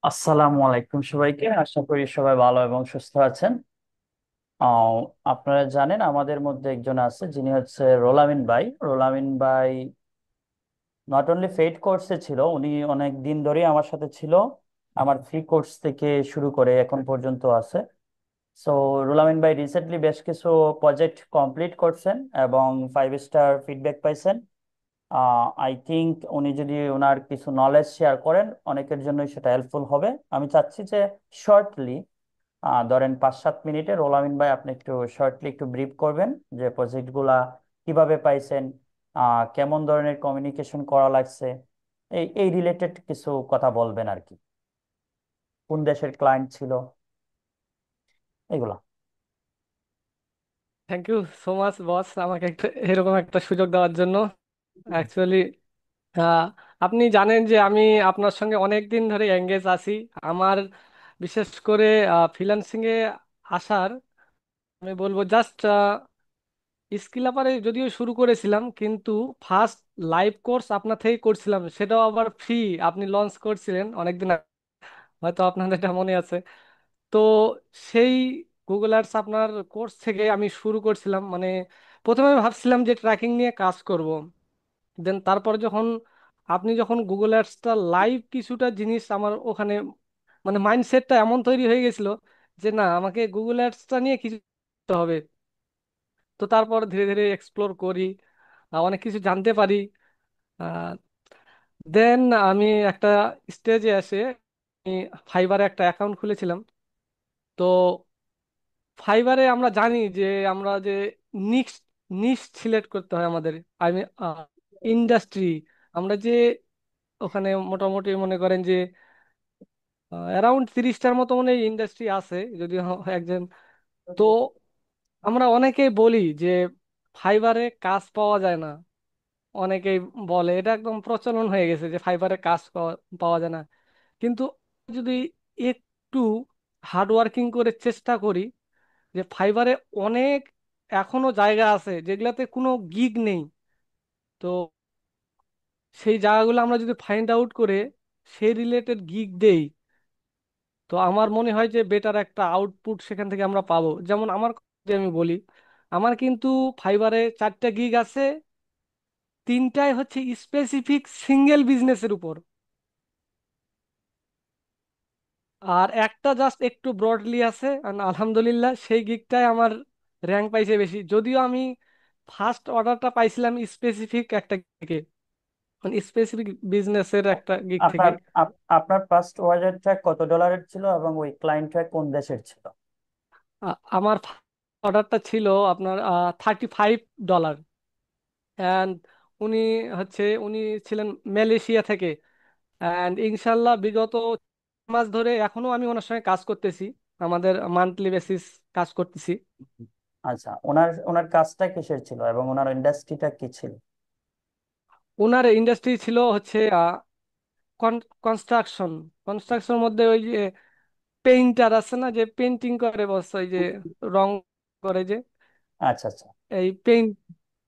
আসসালামু আলাইকুম সবাইকে, আশা করি সবাই ভালো এবং সুস্থ আছেন। আহ, আপনারা জানেন আমাদের মধ্যে একজন আছে যিনি হচ্ছে রোলামিন ভাই। রোলামিন ভাই নট অনলি পেইড কোর্সে ছিল, উনি অনেক দিন ধরে আমার সাথে ছিল। আমার ফ্রি কোর্স থেকে শুরু করে এখন পর্যন্ত আছে। সো রোলামিন ভাই রিসেন্টলি বেশ কিছু প্রজেক্ট কমপ্লিট করছেন এবং 5 স্টার ফিডব্যাক পাইছেন। আই থিংক উনি যদি ওনার কিছু নলেজ শেয়ার করেন অনেকের জন্যই সেটা হেল্পফুল হবে। আমি চাচ্ছি যে শর্টলি, ধরেন 5-7 মিনিটে রোলামিন ভাই আপনি একটু শর্টলি একটু ব্রিফ করবেন যে প্রজেক্ট গুলা কিভাবে পাইছেন, কেমন ধরনের কমিউনিকেশন করা লাগছে, এই এই রিলেটেড কিছু কথা বলবেন আর কি। কোন দেশের ক্লায়েন্ট ছিল এগুলা। থ্যাংক ইউ সো মাচ বস, আমাকে একটা এরকম একটা সুযোগ দেওয়ার জন্য। অ্যাকচুয়ালি আপনি জানেন যে আমি আপনার সঙ্গে অনেক দিন ধরে এঙ্গেজ আছি। আমার বিশেষ করে ফ্রিল্যান্সিং এ আসার আমি বলবো জাস্ট স্কিল আপারে যদিও শুরু করেছিলাম, কিন্তু ফার্স্ট লাইভ কোর্স আপনার থেকেই করছিলাম, সেটাও আবার ফ্রি। আপনি লঞ্চ করছিলেন অনেকদিন আগে, হয়তো আপনাদের এটা মনে আছে। তো সেই গুগল অ্যাডস আপনার কোর্স থেকে আমি শুরু করছিলাম। মানে প্রথমে ভাবছিলাম যে ট্র্যাকিং নিয়ে কাজ করব, দেন তারপর যখন যখন গুগল অ্যাডসটা লাইভ কিছুটা জিনিস আমার ওখানে, মানে মাইন্ডসেটটা এমন তৈরি হয়ে গেছিল যে না, আমাকে গুগল অ্যাডসটা নিয়ে কিছু করতে হবে। তো তারপর ধীরে ধীরে এক্সপ্লোর করি, অনেক কিছু জানতে পারি। দেন আমি একটা স্টেজে এসে আমি ফাইবারে একটা অ্যাকাউন্ট খুলেছিলাম। তো ফাইবারে আমরা জানি যে আমরা যে নিশ নিশ সিলেক্ট করতে হয় আমাদের, আই মিন ইন্ডাস্ট্রি। আমরা যে ওখানে মোটামুটি মনে করেন যে অ্যারাউন্ড 30টার মতো মনে ইন্ডাস্ট্রি আছে, যদি একজন। তো আমরা অনেকেই বলি যে ফাইবারে কাজ পাওয়া যায় না। অনেকেই বলে, এটা একদম প্রচলন হয়ে গেছে যে ফাইবারে কাজ পাওয়া যায় না। কিন্তু যদি একটু হার্ডওয়ার্কিং করে চেষ্টা করি, যে ফাইবারে অনেক এখনো জায়গা আছে যেগুলাতে কোনো গিগ নেই। তো সেই জায়গাগুলো আমরা যদি ফাইন্ড আউট করে সেই রিলেটেড গিগ দেই, তো আমার মনে হয় যে বেটার একটা আউটপুট সেখান থেকে আমরা পাবো। যেমন আমার যদি আমি বলি, আমার কিন্তু ফাইবারে 4টা গিগ আছে, 3টায় হচ্ছে স্পেসিফিক সিঙ্গেল বিজনেসের উপর, আর একটা জাস্ট একটু ব্রডলি আছে। আর আলহামদুলিল্লাহ সেই গিগটাই আমার র্যাঙ্ক পাইছে বেশি, যদিও আমি ফার্স্ট অর্ডারটা পাইছিলাম স্পেসিফিক একটা গিগে, মানে স্পেসিফিক বিজনেসের একটা গিগ থেকে। আপনার আপনার ফার্স্ট ওয়ালেটটা কত ডলারের ছিল এবং ওই ক্লায়েন্টটা কোন দেশের ছিল? আমার অর্ডারটা ছিল আপনার $35। অ্যান্ড উনি উনি ছিলেন মালয়েশিয়া থেকে। অ্যান্ড ইনশাল্লাহ বিগত মাস ধরে এখনো আমি ওনার সঙ্গে কাজ করতেছি, আমাদের মান্থলি বেসিস কাজ করতেছি। আচ্ছা, ওনার ওনার কাজটা কিসের ছিল এবং ওনার ইন্ডাস্ট্রিটা কি ছিল? ওনার ইন্ডাস্ট্রি ছিল হচ্ছে কনস্ট্রাকশন। কনস্ট্রাকশন মধ্যে ওই যে পেইন্টার আছে না, যে পেন্টিং করে, বস ওই যে রং করে যে, আচ্ছা আচ্ছা। এই পেইন্ট।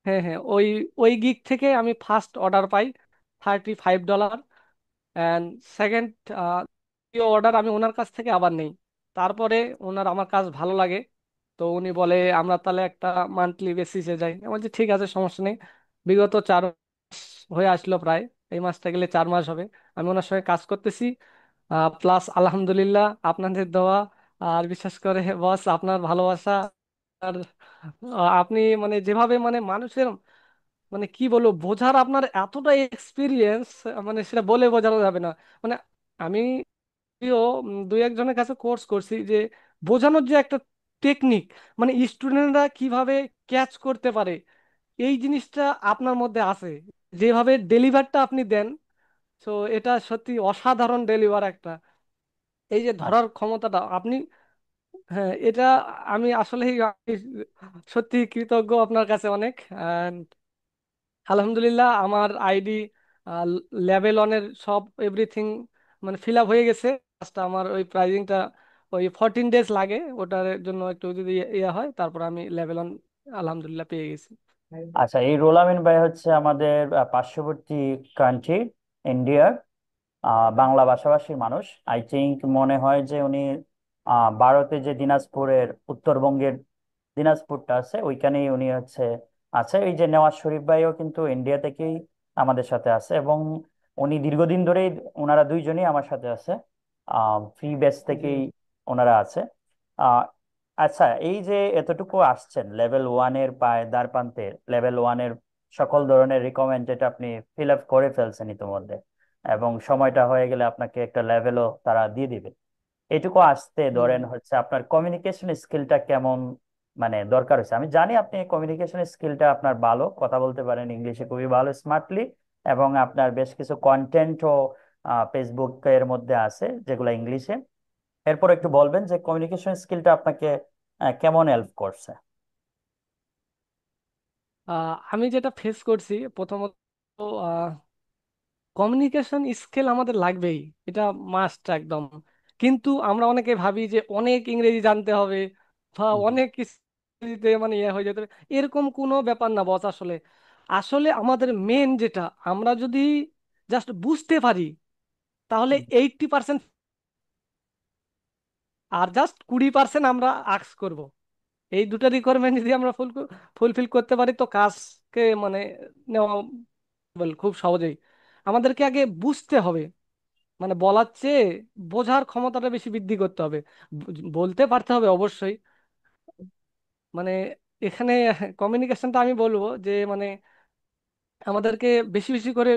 হ্যাঁ হ্যাঁ, ওই ওই গিগ থেকে আমি first order pi $35। And second order আমি ওনার কাছ থেকে আবার নেই। তারপরে ওনার আমার কাজ ভালো লাগে, তো উনি বলে আমরা তাহলে একটা মান্থলি বেসিসে যাই। আমি বলছি ঠিক আছে, সমস্যা নেই। বিগত 4 মাস হয়ে আসলো প্রায়, এই মাসটা গেলে 4 মাস হবে আমি ওনার সঙ্গে কাজ করতেছি। প্লাস আলহামদুলিল্লাহ আপনাদের দোয়া, আর বিশেষ করে বস আপনার ভালোবাসা, আর আপনি মানে যেভাবে মানে মানুষের, মানে কি বলবো, বোঝার আপনার এতটা এক্সপিরিয়েন্স, মানে সেটা বলে বোঝানো যাবে না। মানে আমি যদিও 2-1 জনের কাছে কোর্স করছি, যে বোঝানোর যে একটা টেকনিক, মানে স্টুডেন্টরা কিভাবে ক্যাচ করতে পারে, এই জিনিসটা আপনার মধ্যে আছে। যেভাবে ডেলিভারটা আপনি দেন, তো এটা সত্যি অসাধারণ ডেলিভার একটা। এই যে ধরার আচ্ছা ক্ষমতাটা আপনি, হ্যাঁ এটা আমি আসলে সত্যি কৃতজ্ঞ আপনার কাছে অনেক। আলহামদুলিল্লাহ আমার আইডি লেভেল 1-এর সব এভরিথিং মানে ফিল আপ হয়ে গেছে। Just আমার ওই প্রাইজিংটা ওই 14 ডেজ লাগে, ওটার জন্য একটু যদি ইয়ে হয়, তারপর আমি লেভেল 1 আলহামদুলিল্লাহ পেয়ে গেছি। আচ্ছা, এই রোলামিন ভাই হচ্ছে আমাদের পার্শ্ববর্তী কান্ট্রি ইন্ডিয়ার। বাংলা ভাষাভাষী মানুষ। আই থিংক মনে হয় যে উনি ভারতে যে দিনাজপুরের উত্তরবঙ্গের দিনাজপুরটা আছে ওইখানেই উনি হচ্ছে আছে। এই যে নেওয়াজ শরীফ ভাইও কিন্তু ইন্ডিয়া থেকেই আমাদের সাথে আছে, এবং উনি দীর্ঘদিন ধরেই ওনারা দুইজনই আমার সাথে আছে, ফ্রি ব্যাচ জি। থেকেই ওনারা আছে। আহ আচ্ছা, এই যে এতটুকু আসছেন লেভেল ওয়ানের পায় দ্বার প্রান্তে, লেভেল ওয়ানের সকল ধরনের রিকমেন্ডেড আপনি ফিল আপ করে ফেলছেন ইতিমধ্যে, এবং সময়টা হয়ে গেলে আপনাকে একটা লেভেলও তারা দিয়ে দিবে। এটুকু আসতে হুম ধরেন হুম। হচ্ছে আপনার কমিউনিকেশন স্কিলটা কেমন মানে দরকার হচ্ছে। আমি জানি আপনি কমিউনিকেশন স্কিলটা আপনার ভালো, কথা বলতে পারেন ইংলিশে খুবই ভালো স্মার্টলি, এবং আপনার বেশ কিছু কন্টেন্টও ফেসবুকের মধ্যে আছে যেগুলো ইংলিশে। এরপর একটু বলবেন যে কমিউনিকেশন স্কিলটা আপনাকে কেমন হেল্প করছে। আমি যেটা ফেস করছি প্রথমত, কমিউনিকেশন স্কিল আমাদের লাগবেই, এটা মাস্ট একদম। কিন্তু আমরা অনেকে ভাবি যে অনেক ইংরেজি জানতে হবে বা হুম, অনেক ইংরেজিতে মানে ইয়ে হয়ে যেতে হবে। এরকম কোনো ব্যাপার না বস। আসলে আসলে আমাদের মেন যেটা, আমরা যদি জাস্ট বুঝতে পারি তাহলে হুম। 80%, আর জাস্ট 20% আমরা আক্স করব। এই দুটো রিকোয়ারমেন্ট যদি আমরা ফুলফিল করতে পারি তো কাজকে মানে নেওয়া খুব সহজেই। আমাদেরকে আগে বুঝতে হবে, মানে বলার চেয়ে বোঝার ক্ষমতাটা বেশি বৃদ্ধি করতে হবে। বলতে পারতে হবে অবশ্যই। মানে এখানে কমিউনিকেশনটা আমি বলবো যে মানে আমাদেরকে বেশি বেশি করে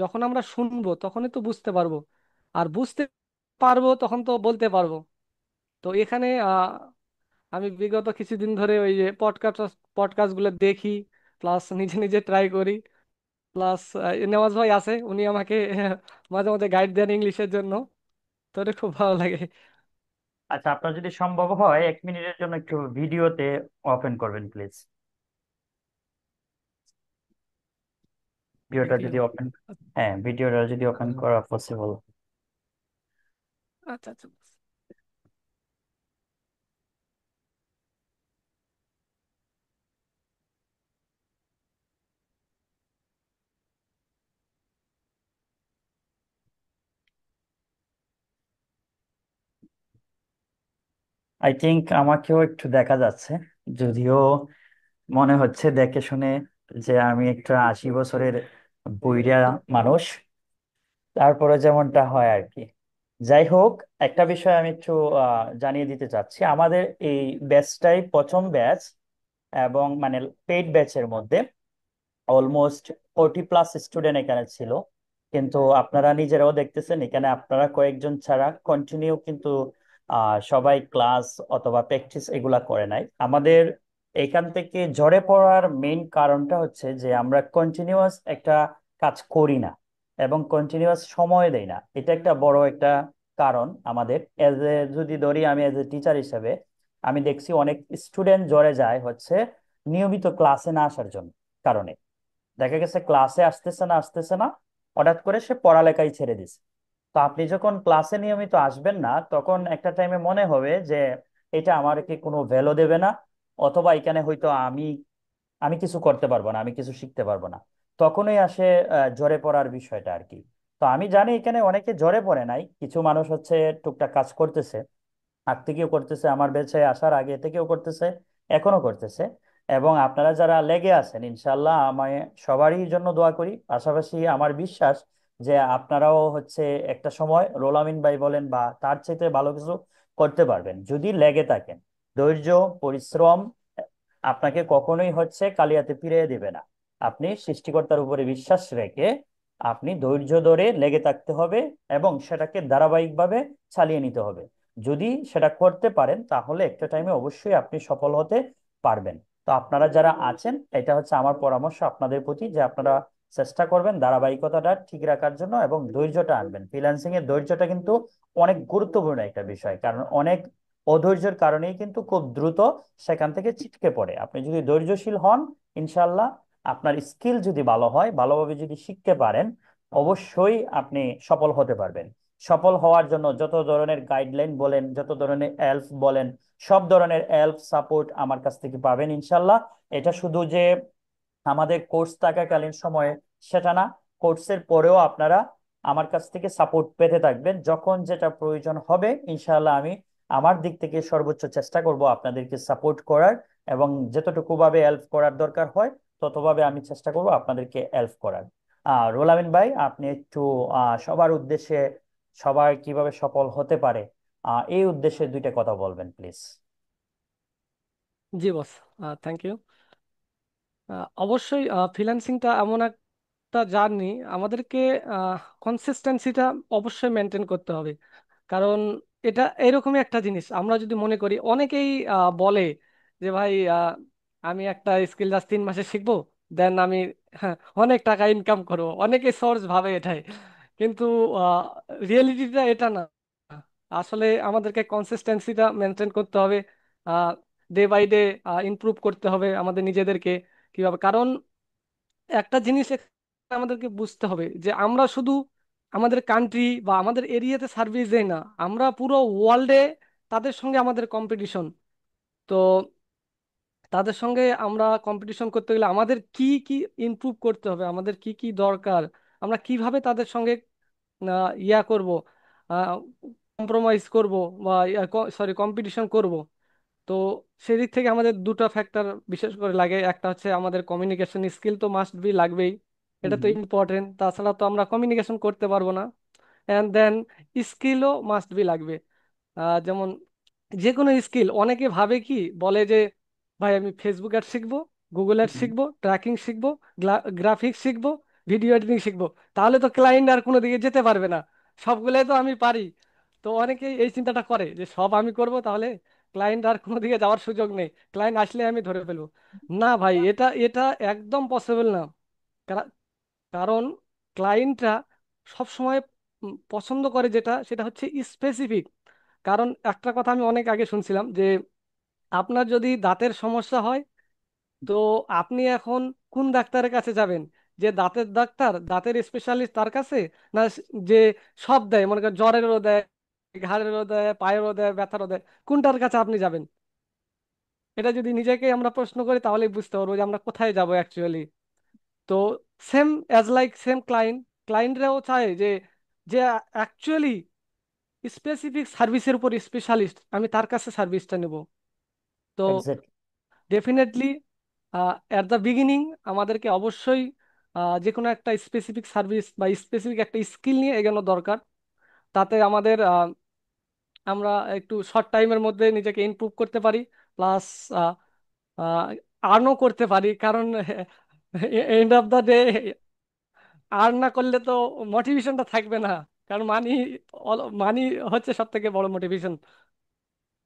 যখন আমরা শুনবো তখনই তো বুঝতে পারবো, আর বুঝতে পারবো তখন তো বলতে পারবো। তো এখানে আমি বিগত কিছুদিন ধরে ওই যে পডকাস্ট গুলো দেখি, প্লাস নিজে নিজে ট্রাই করি। প্লাস নেওয়াজ ভাই আছে, উনি আমাকে মাঝে মাঝে গাইড দেন ইংলিশের জন্য। তো এটা খুব ভালো লাগে। আচ্ছা, আপনার যদি সম্ভব হয় 1 মিনিটের জন্য একটু ভিডিওতে ওপেন করবেন প্লিজ। ভিডিওটা ভিডিও। যদি ওপেন, হ্যাঁ ভিডিওটা যদি ওপেন করা পসিবল। আচ্ছা আচ্ছা। আই থিংক আমাকেও একটু দেখা যাচ্ছে, যদিও মনে হচ্ছে দেখে শুনে যে আমি একটা 80 বছরের বুইড়া মানুষ, তারপরে যেমনটা হয় আর কি। যাই হোক, একটা বিষয় আমি একটু জানিয়ে দিতে চাচ্ছি। আমাদের এই ব্যাচটাই প্রথম ব্যাচ, এবং মানে পেইড ব্যাচের মধ্যে অলমোস্ট 40+ স্টুডেন্ট এখানে ছিল। কিন্তু আপনারা নিজেরাও দেখতেছেন এখানে আপনারা কয়েকজন ছাড়া কন্টিনিউ কিন্তু সবাই ক্লাস অথবা প্র্যাকটিস এগুলা করে নাই। আমাদের এখান থেকে ঝরে পড়ার মেইন কারণটা হচ্ছে যে আমরা কন্টিনিউয়াস একটা কাজ করি না এবং কন্টিনিউয়াস সময় দেই না। এটা একটা বড় একটা কারণ আমাদের। এজ এ যদি ধরি, আমি এজ এ টিচার হিসেবে আমি দেখছি অনেক স্টুডেন্ট ঝরে যায় হচ্ছে নিয়মিত ক্লাসে না আসার জন্য কারণে। দেখা গেছে ক্লাসে আসতেছে না, হঠাৎ করে সে পড়ালেখাই ছেড়ে দিছে। তো আপনি যখন ক্লাসে নিয়মিত আসবেন না, তখন একটা টাইমে মনে হবে যে এটা আমার কি কোনো ভ্যালু দেবে না, অথবা এখানে হয়তো আমি আমি কিছু করতে পারবো না, আমি কিছু শিখতে পারবো না। তখনই আসে ঝরে পড়ার বিষয়টা আর কি। তো আমি জানি এখানে অনেকে ঝরে পড়ে নাই, কিছু মানুষ হচ্ছে টুকটাক কাজ করতেছে, আগ থেকেও করতেছে, আমার বেঁচে আসার আগে থেকেও করতেছে, এখনো করতেছে। এবং আপনারা যারা লেগে আছেন ইনশাল্লাহ আমি সবারই জন্য দোয়া করি। পাশাপাশি আমার বিশ্বাস যে আপনারাও হচ্ছে একটা সময় রোল আমিন ভাই বলেন বা তার চাইতে ভালো কিছু করতে পারবেন যদি লেগে থাকেন। ধৈর্য, পরিশ্রম আপনাকে কখনোই হচ্ছে কালিয়াতে ফিরিয়ে দিবে না। আপনি সৃষ্টিকর্তার উপরে বিশ্বাস রেখে আপনি ধৈর্য ধরে লেগে থাকতে হবে, এবং সেটাকে ধারাবাহিকভাবে চালিয়ে নিতে হবে। যদি সেটা করতে পারেন তাহলে একটা টাইমে অবশ্যই আপনি সফল হতে পারবেন। তো আপনারা যারা আছেন, এটা হচ্ছে আমার পরামর্শ আপনাদের প্রতি, যে আপনারা চেষ্টা করবেন ধারাবাহিকতাটা ঠিক রাখার জন্য এবং ধৈর্যটা আনবেন। ফ্রিল্যান্সিং এর ধৈর্যটা কিন্তু অনেক গুরুত্বপূর্ণ একটা বিষয়, কারণ অনেক অধৈর্যের কারণেই কিন্তু খুব দ্রুত সেখান থেকে ছিটকে পড়ে। আপনি যদি ধৈর্যশীল হন, ইনশাল্লাহ আপনার স্কিল যদি ভালো হয়, ভালোভাবে যদি শিখতে পারেন, অবশ্যই আপনি সফল হতে পারবেন। সফল হওয়ার জন্য যত ধরনের গাইডলাইন বলেন, যত ধরনের হেল্প বলেন, সব ধরনের হেল্প সাপোর্ট আমার কাছ থেকে পাবেন ইনশাল্লাহ। এটা শুধু যে আমাদের কোর্স থাকাকালীন সময়ে সেটা না, কোর্সের পরেও আপনারা আমার কাছ থেকে সাপোর্ট পেতে থাকবেন। যখন যেটা প্রয়োজন হবে ইনশাআল্লাহ আমি আমার দিক থেকে সর্বোচ্চ চেষ্টা করব আপনাদেরকে সাপোর্ট করার, এবং যতটুকু ভাবে হেল্প করার দরকার হয় ততভাবে আমি চেষ্টা করব আপনাদেরকে হেল্প করার। রুল আমিন ভাই, আপনি একটু সবার উদ্দেশ্যে, সবার কিভাবে সফল হতে পারে এই উদ্দেশ্যে দুইটা কথা বলবেন প্লিজ। জি বস, থ্যাংক ইউ। অবশ্যই ফ্রিল্যান্সিংটা এমন একটা জার্নি, আমাদেরকে কনসিস্টেন্সিটা অবশ্যই মেনটেন করতে হবে। কারণ এটা এরকমই একটা জিনিস, আমরা যদি মনে করি, অনেকেই বলে যে ভাই আমি একটা স্কিল জাস্ট 3 মাসে শিখবো, দেন আমি হ্যাঁ, অনেক টাকা ইনকাম করবো, অনেকে সোর্স ভাবে এটাই। কিন্তু রিয়েলিটিটা এটা না। আসলে আমাদেরকে কনসিস্টেন্সিটা মেনটেন করতে হবে, ডে বাই ডে ইমপ্রুভ করতে হবে আমাদের নিজেদেরকে। কিভাবে? কারণ একটা জিনিস এখানে আমাদেরকে বুঝতে হবে যে আমরা শুধু আমাদের কান্ট্রি বা আমাদের এরিয়াতে সার্ভিস দেই না, আমরা পুরো ওয়ার্ল্ডে তাদের সঙ্গে আমাদের কম্পিটিশন। তো তাদের সঙ্গে আমরা কম্পিটিশন করতে গেলে আমাদের কি কি ইমপ্রুভ করতে হবে, আমাদের কি কি দরকার, আমরা কিভাবে তাদের সঙ্গে ইয়া করব, কম্প্রোমাইজ করব, বা সরি কম্পিটিশন করব। তো সেদিক থেকে আমাদের দুটো ফ্যাক্টর বিশেষ করে লাগে। একটা হচ্ছে আমাদের কমিউনিকেশন স্কিল তো মাস্ট বি লাগবেই, হুম এটা তো হুম। ইম্পর্টেন্ট, তাছাড়া তো আমরা কমিউনিকেশন করতে পারবো না। অ্যান্ড দেন স্কিলও মাস্ট বি লাগবে। যেমন যে কোনো স্কিল, অনেকে ভাবে কি বলে যে ভাই আমি ফেসবুক অ্যাড শিখবো, গুগল অ্যাড হুম। শিখবো, ট্র্যাকিং শিখবো, গ্রাফিক্স শিখবো, ভিডিও এডিটিং শিখবো, তাহলে তো ক্লায়েন্ট আর কোনো দিকে যেতে পারবে না, সবগুলোই তো আমি পারি। তো অনেকেই এই চিন্তাটা করে যে সব আমি করব, তাহলে ক্লায়েন্ট আর কোনো দিকে যাওয়ার সুযোগ নেই, ক্লায়েন্ট আসলে আমি ধরে ফেলবো। না ভাই, এটা এটা একদম পসিবল না। কারা- কারণ ক্লায়েন্টরা সবসময় পছন্দ করে যেটা, সেটা হচ্ছে স্পেসিফিক। কারণ একটা কথা আমি অনেক আগে শুনছিলাম যে আপনার যদি দাঁতের সমস্যা হয়, তো আপনি এখন কোন ডাক্তারের কাছে যাবেন? যে দাঁতের ডাক্তার, দাঁতের স্পেশালিস্ট তার কাছে, না যে সব দেয়, মনে করেন জ্বরেরও দেয়, ঘাড়েরও দেয়, পায়েরও দেয়, ব্যথারও দেয়, কোনটার কাছে আপনি যাবেন? এটা যদি নিজেকে আমরা প্রশ্ন করি তাহলেই বুঝতে পারবো যে আমরা কোথায় যাব অ্যাকচুয়ালি। তো same as like same client, ক্লায়েন্টরাও চায় যে যে অ্যাকচুয়ালি স্পেসিফিক সার্ভিসের উপর স্পেশালিস্ট, আমি তার কাছে সার্ভিসটা নেব। তো exactly. Definitely at the beginning আমাদেরকে অবশ্যই যে কোনো একটা স্পেসিফিক সার্ভিস বা স্পেসিফিক একটা স্কিল নিয়ে এগোনো দরকার। তাতে আমাদের আমরা একটু শর্ট টাইমের মধ্যে নিজেকে ইমপ্রুভ করতে পারি, প্লাস আর্নও করতে পারি। কারণ end of the day earn না করলে তো মোটিভেশনটা থাকবে না। কারণ মানি, মানি হচ্ছে সব থেকে বড় মোটিভেশন।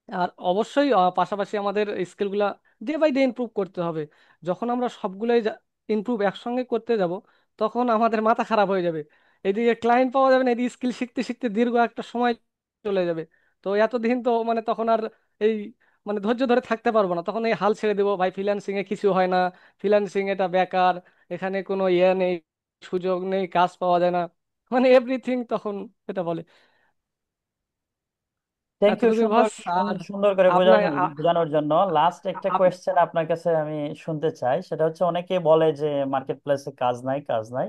আর অবশ্যই পাশাপাশি আমাদের স্কিলগুলা ডে বাই ডে ইমপ্রুভ করতে হবে। যখন আমরা সবগুলোই ইমপ্রুভ একসঙ্গে করতে যাব, তখন আমাদের মাথা খারাপ হয়ে যাবে। এদিকে ক্লায়েন্ট পাওয়া যাবে না, এদিকে স্কিল শিখতে শিখতে দীর্ঘ একটা সময় চলে যাবে। তো এতদিন তো মানে তখন আর এই মানে ধৈর্য ধরে থাকতে পারবো না, তখন এই হাল ছেড়ে দেবো, ভাই ফ্রিল্যান্সিং এ কিছু হয় না, ফ্রিল্যান্সিং এটা বেকার, এখানে কোনো ইয়ে নেই, সুযোগ নেই, কাজ পাওয়া যায় না, মানে এভরিথিং তখন এটা বলে। থ্যাংক ইউ এতটুকুই সুন্দর বস। আর সুন্দর করে আপনার বোঝানোর জন্য। লাস্ট একটা কোয়েশ্চেন আপনার কাছে আমি শুনতে চাই, সেটা হচ্ছে অনেকে বলে যে মার্কেট প্লেসে কাজ নাই, কাজ নাই।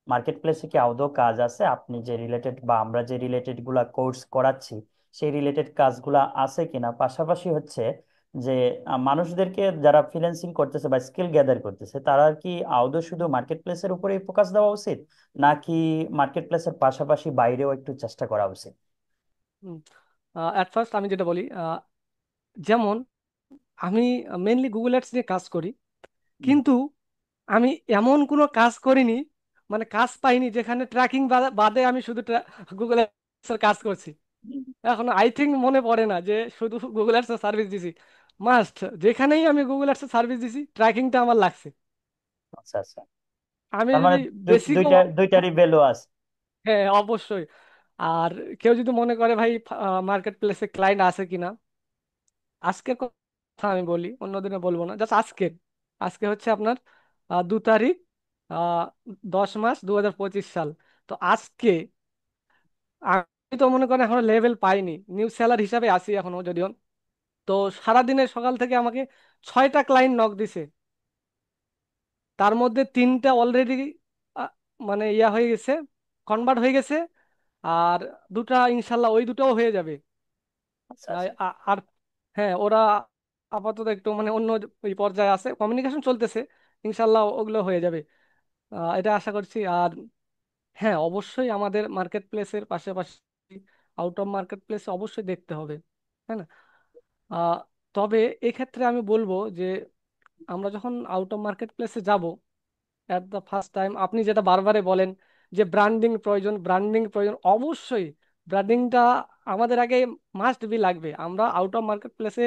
মার্কেট প্লেসে কি আদৌ কাজ আছে? আপনি যে রিলেটেড বা আমরা যে রিলেটেড গুলা কোর্স করাচ্ছি সেই রিলেটেড কাজগুলা আছে কিনা? পাশাপাশি হচ্ছে যে মানুষদেরকে যারা ফ্রিল্যান্সিং করতেছে বা স্কিল গ্যাদার করতেছে তারা কি আদৌ শুধু মার্কেট প্লেসের উপরেই ফোকাস দেওয়া উচিত, নাকি মার্কেট প্লেসের পাশাপাশি বাইরেও একটু চেষ্টা করা উচিত? অ্যাট ফার্স্ট আমি যেটা বলি, যেমন আমি মেনলি গুগল অ্যাডস নিয়ে কাজ করি, কিন্তু আমি এমন কোনো কাজ করিনি, মানে কাজ পাইনি যেখানে ট্র্যাকিং বাদে আমি শুধু গুগল অ্যাডস এর কাজ করছি। এখন আই থিঙ্ক মনে পড়ে না যে শুধু গুগল অ্যাডস এর সার্ভিস দিছি। মাস্ট, যেখানেই আমি গুগল অ্যাডস এর সার্ভিস দিছি ট্র্যাকিংটা আমার লাগছে। আচ্ছা আচ্ছা। আমি তার মানে যদি বেসিকও, দুইটারই ভ্যালু আছে। হ্যাঁ অবশ্যই। আর কেউ যদি মনে করে ভাই মার্কেট প্লেসে ক্লায়েন্ট আছে কিনা, আজকের কথা আমি বলি, অন্যদিনে বলবো না, জাস্ট আজকের। আজকে হচ্ছে আপনার 2 তারিখ, আহ 10 মাস 2025 সাল। তো আজকে আমি তো মনে করেন এখনো লেভেল পাইনি, নিউ সেলার হিসাবে আছি এখনো যদিও। তো সারাদিনের সকাল থেকে আমাকে 6টা ক্লায়েন্ট নক দিছে, তার মধ্যে 3টা অলরেডি মানে ইয়া হয়ে গেছে, কনভার্ট হয়ে গেছে। আর দুটা ইনশাল্লাহ ওই দুটাও হয়ে যাবে। আচ্ছা আচ্ছা। আর হ্যাঁ, ওরা আপাতত একটু মানে অন্য ওই পর্যায়ে আছে, কমিউনিকেশন চলতেছে, ইনশাল্লাহ ওগুলো হয়ে যাবে, এটা আশা করছি। আর হ্যাঁ, অবশ্যই আমাদের মার্কেট প্লেসের পাশাপাশি আউট অফ মার্কেট প্লেস অবশ্যই দেখতে হবে, তাই না? আহ, তবে এক্ষেত্রে আমি বলবো যে আমরা যখন আউট অফ মার্কেট প্লেসে যাব, অ্যাট দ্য ফার্স্ট টাইম আপনি যেটা বারবারে বলেন যে ব্র্যান্ডিং প্রয়োজন, ব্র্যান্ডিং প্রয়োজন, অবশ্যই ব্র্যান্ডিংটা আমাদের আগে মাস্ট বি লাগবে। আমরা আউট অফ মার্কেট প্লেসে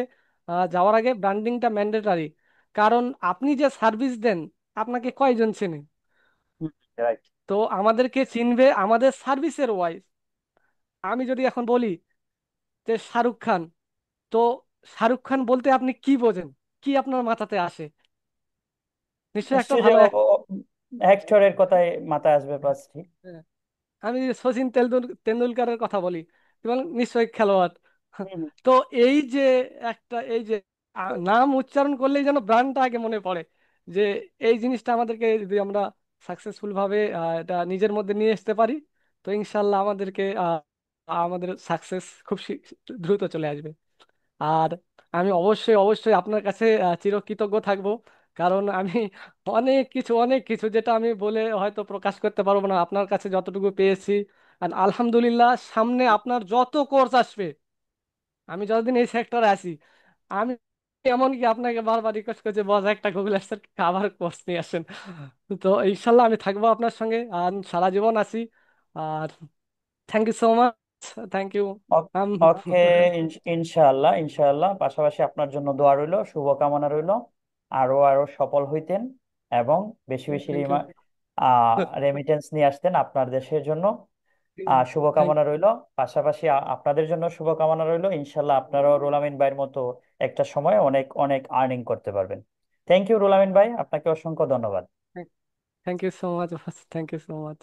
যাওয়ার আগে ব্র্যান্ডিংটা ম্যান্ডেটারি। কারণ আপনি যে সার্ভিস দেন, আপনাকে কয়জন চেনে? রাইট। তো আমাদেরকে চিনবে আমাদের সার্ভিসের ওয়াইজ। আমি যদি এখন বলি যে শাহরুখ খান, তো শাহরুখ খান বলতে আপনি কি বোঝেন? কি আপনার মাথাতে আসে? নিশ্চয়ই একটা নিশ্চয়ই যে ভালো অ্যাক্টরের কথাই মাথায় আসবে ফার্স্টলি। actor। আমি যদি সচিন তেন্ডুলকারের কথা বলি, এবং নিশ্চয়ই খেলোয়াড়। তো এই যে একটা এই যে নাম উচ্চারণ করলেই যেন ব্র্যান্ডটা আগে মনে পড়ে, যে এই জিনিসটা আমাদেরকে যদি আমরা সাকসেসফুল ভাবে এটা নিজের মধ্যে নিয়ে আসতে পারি, তো ইনশাল্লাহ আমাদেরকে আমাদের সাকসেস খুব দ্রুত চলে আসবে। আর আমি অবশ্যই অবশ্যই আপনার কাছে চিরকৃতজ্ঞ থাকব। কারণ আমি অনেক কিছু যেটা আমি বলে হয়তো প্রকাশ করতে পারবো না, আপনার কাছে যতটুকু পেয়েছি। আর আলহামদুলিল্লাহ, সামনে আপনার যত কোর্স আসবে, আমি যতদিন এই সেক্টরে আছি, আমি এমনকি আপনাকে বারবার রিকোয়েস্ট করছি, বস একটা গুগল এর আবার কোর্স নিয়ে আসেন। তো ইনশাল্লাহ আমি থাকবো আপনার সঙ্গে আর সারা জীবন আছি। আর thank you so much. Thank you. Okay. ইনশাআল্লাহ ইনশাআল্লাহ, পাশাপাশি আপনার জন্য দোয়া রইলো, শুভকামনা রইলো। আরো আরো সফল হইতেন এবং বেশি বেশি থ্যাংক ইউ। রেমিটেন্স নিয়ে আসতেন আপনার দেশের জন্য। থ্যাংক শুভকামনা রইলো। পাশাপাশি আপনাদের জন্য শুভকামনা রইলো, ইনশাল্লাহ আপনারাও রোলামিন ভাইয়ের মতো একটা সময় অনেক অনেক আর্নিং করতে পারবেন। থ্যাংক ইউ রোলামিন ভাই, আপনাকে অসংখ্য ধন্যবাদ। Thank you so much, thank you so much.